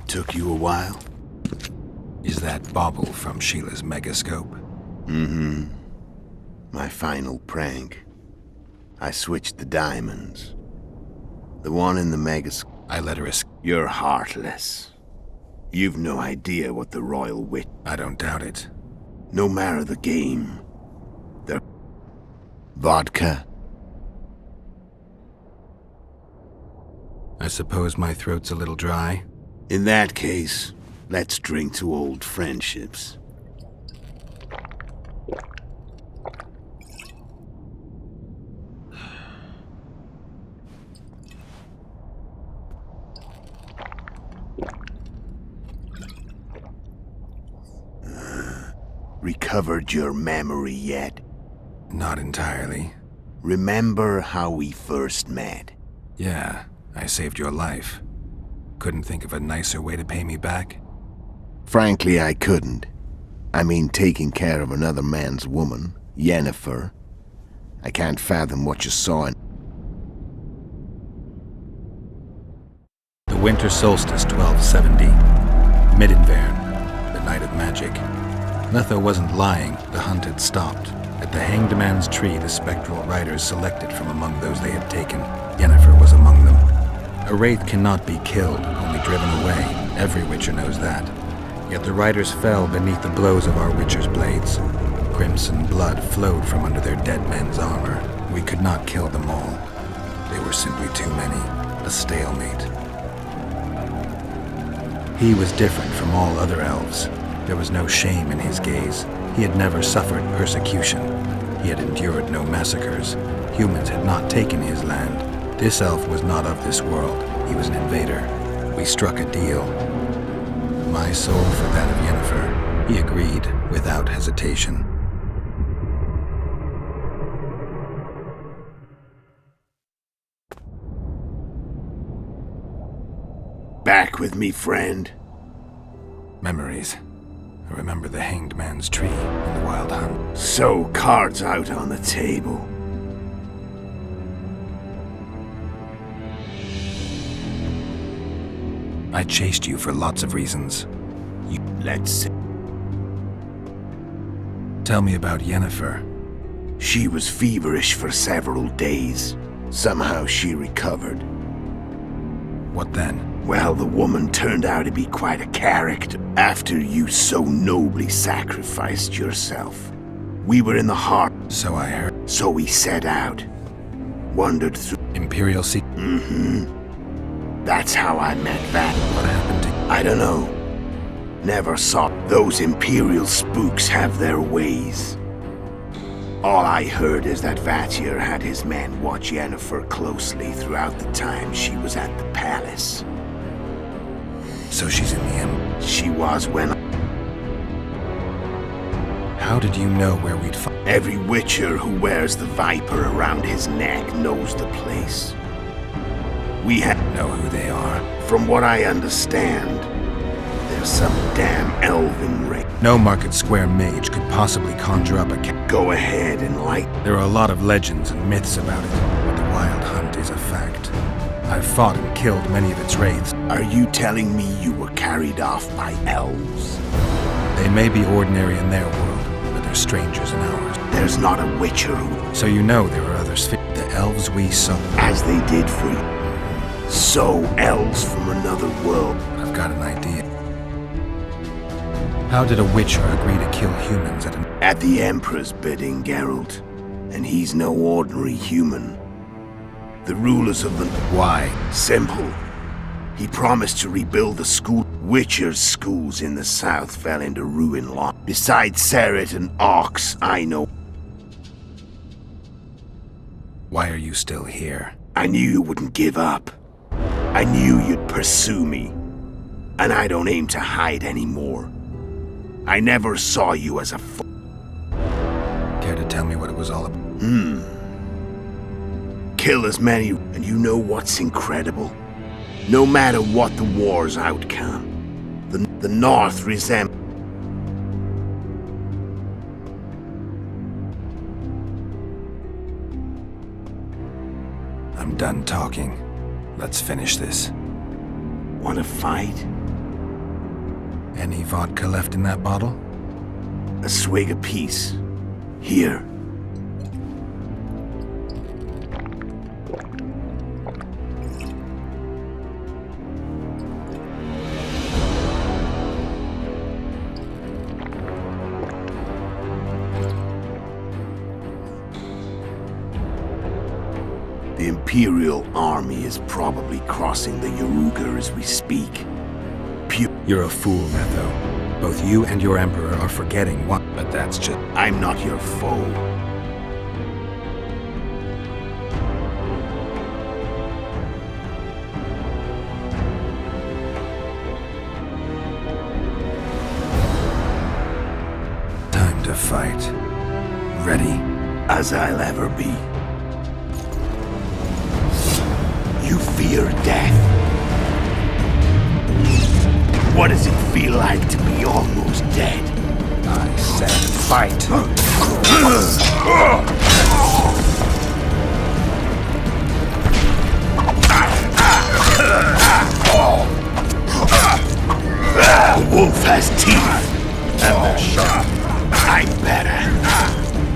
Took you a while? Is that bauble from Sheila's megascope? Mm-hmm. My final prank. I switched the diamonds. The one in the megascope. I let her You're heartless. You've no idea what the royal witch... I don't doubt it. No matter the game. The... Vodka. I suppose my throat's a little dry. In that case, let's drink to old friendships. Recovered your memory yet? Not entirely. Remember how we first met? Yeah, I saved your life. Couldn't think of a nicer way to pay me back? Frankly, I couldn't. I mean, taking care of another man's woman, Yennefer. I can't fathom what you saw in... The winter solstice 1270. Midinvern, the night of magic. Letho wasn't lying, the hunt had stopped. At the Hanged Man's Tree, the spectral riders selected from among those they had taken. Yennefer was among them. A wraith cannot be killed, only driven away. Every witcher knows that. Yet the riders fell beneath the blows of our witcher's blades. Crimson blood flowed from under their dead men's armor. We could not kill them all. They were simply too many. A stalemate. He was different from all other elves. There was no shame in his gaze. He had never suffered persecution. He had endured no massacres. Humans had not taken his land. This elf was not of this world. He was an invader. We struck a deal. My soul for that of Yennefer. He agreed without hesitation. Back with me, friend. Memories. I remember the Hanged Man's Tree and the Wild Hunt. So, cards out on the table. I chased you for lots of reasons. Let's see. Tell me about Yennefer. She was feverish for several days. Somehow she recovered. What then? Well, the woman turned out to be quite a character after you so nobly sacrificed yourself. We were in the heart. So I heard. So we set out. Wandered through... Imperial Sea. That's how I met that. What happened to you? I don't know. Never saw. Those Imperial spooks have their ways. All I heard is that Vatier had his men watch Yennefer closely throughout the time she was at the palace. So she's in the end. She was when... How did you know where we'd find... Every witcher who wears the viper around his neck knows the place. We know who they are. From what I understand, there's some damn elven ring. No Market Square mage could possibly conjure up a Go ahead and light. There are a lot of legends and myths about it, but the Wild Hunt is a fact. I've fought and killed many of its wraiths. Are you telling me you were carried off by elves? They may be ordinary in their world, but they're strangers in ours. There's not a witcher who... So you know there are others. The elves we saw. As they did for you. So, elves from another world. I've got an idea. How did a witcher agree to kill humans At the Emperor's bidding, Geralt. And he's no ordinary human. The rulers of the... Why? Simple. He promised to rebuild the school. Witcher's schools in the south fell into ruin long. Besides Serret and Ox, I know. Why are you still here? I knew you wouldn't give up. I knew you'd pursue me. And I don't aim to hide anymore. I never saw you as a Care to tell me what it was all about? Kill as many, and you know what's incredible? No matter what the war's outcome, the North resembles... I'm done talking. Let's finish this. Want to fight? Any vodka left in that bottle? A swig apiece. Here. The Imperial army is probably crossing the Yaruga as we speak. You're a fool, Netho. Both you and your Emperor are forgetting what, but that's just... I'm not your foe. Time to fight. Ready? As I'll ever be. You fear death. What does it feel like to be almost dead? I said fight. The wolf has teeth, and they're sharp. I'm better.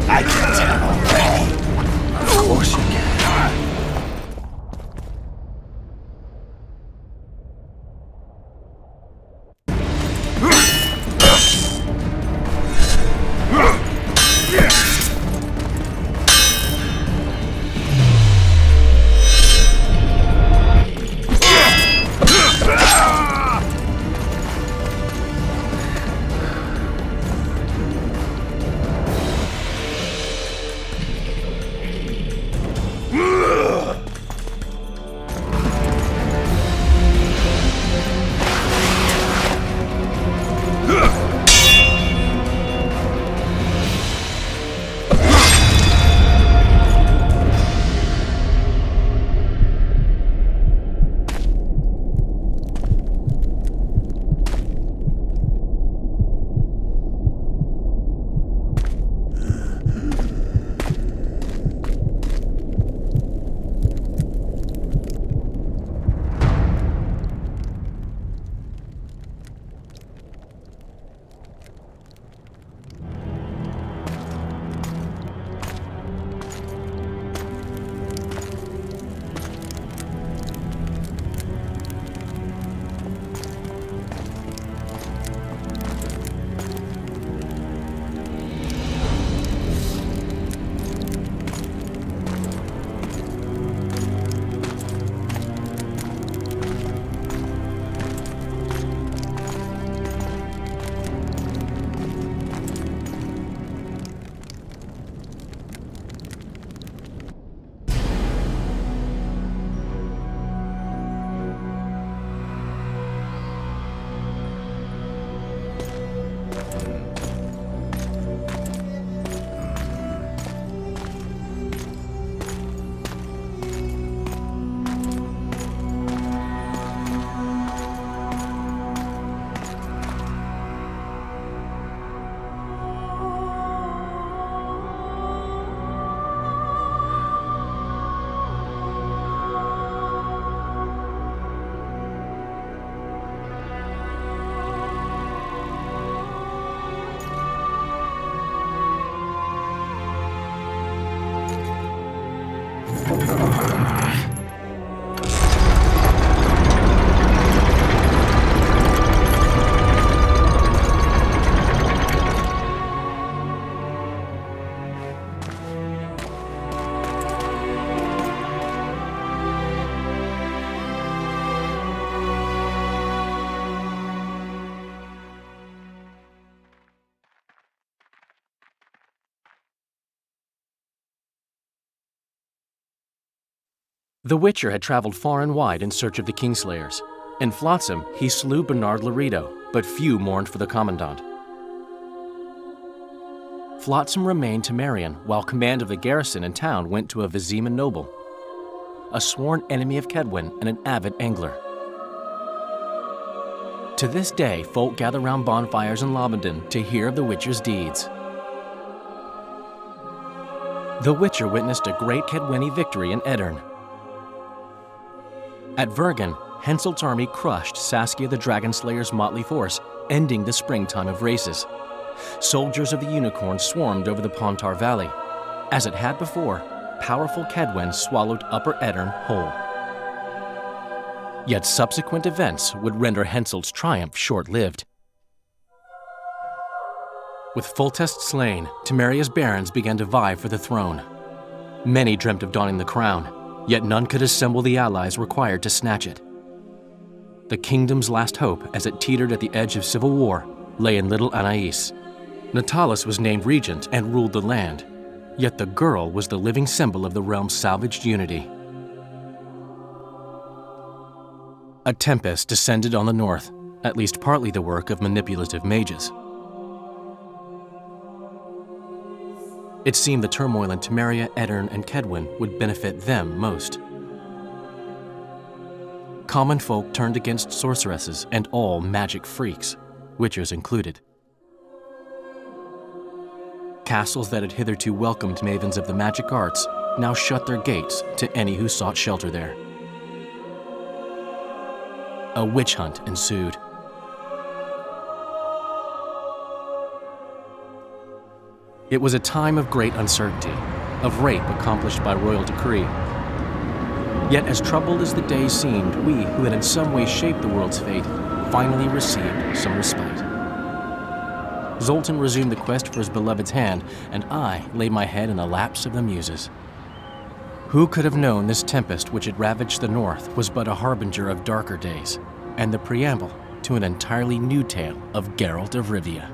I can tell already. Of course you can. The Witcher had traveled far and wide in search of the Kingslayers. In Flotsam, he slew Bernard Laredo, but few mourned for the Commandant. Flotsam remained Temerian, while command of the garrison and town went to a Vizima noble, a sworn enemy of Kedwin and an avid angler. To this day, folk gather round bonfires in Lobenden to hear of the Witcher's deeds. The Witcher witnessed a great Kedwini victory in Edirn. At Vergen, Henselt's army crushed Saskia the Dragon Slayer's motley force, ending the springtime of races. Soldiers of the Unicorn swarmed over the Pontar Valley. As it had before, powerful Kedwen swallowed Upper Eddern whole. Yet subsequent events would render Henselt's triumph short-lived. With Foltest slain, Temeria's barons began to vie for the throne. Many dreamt of donning the crown, yet none could assemble the allies required to snatch it. The kingdom's last hope, as it teetered at the edge of civil war, lay in Little Anais. Natalis was named regent and ruled the land, yet the girl was the living symbol of the realm's salvaged unity. A tempest descended on the north, at least partly the work of manipulative mages. It seemed the turmoil in Temeria, Eddern, and Kedwen would benefit them most. Common folk turned against sorceresses and all magic freaks, witchers included. Castles that had hitherto welcomed mavens of the magic arts now shut their gates to any who sought shelter there. A witch hunt ensued. It was a time of great uncertainty, of rape accomplished by royal decree. Yet as troubled as the days seemed, we, who had in some way shaped the world's fate, finally received some respite. Zoltan resumed the quest for his beloved's hand, and I laid my head in the laps of the muses. Who could have known this tempest which had ravaged the north was but a harbinger of darker days, and the preamble to an entirely new tale of Geralt of Rivia?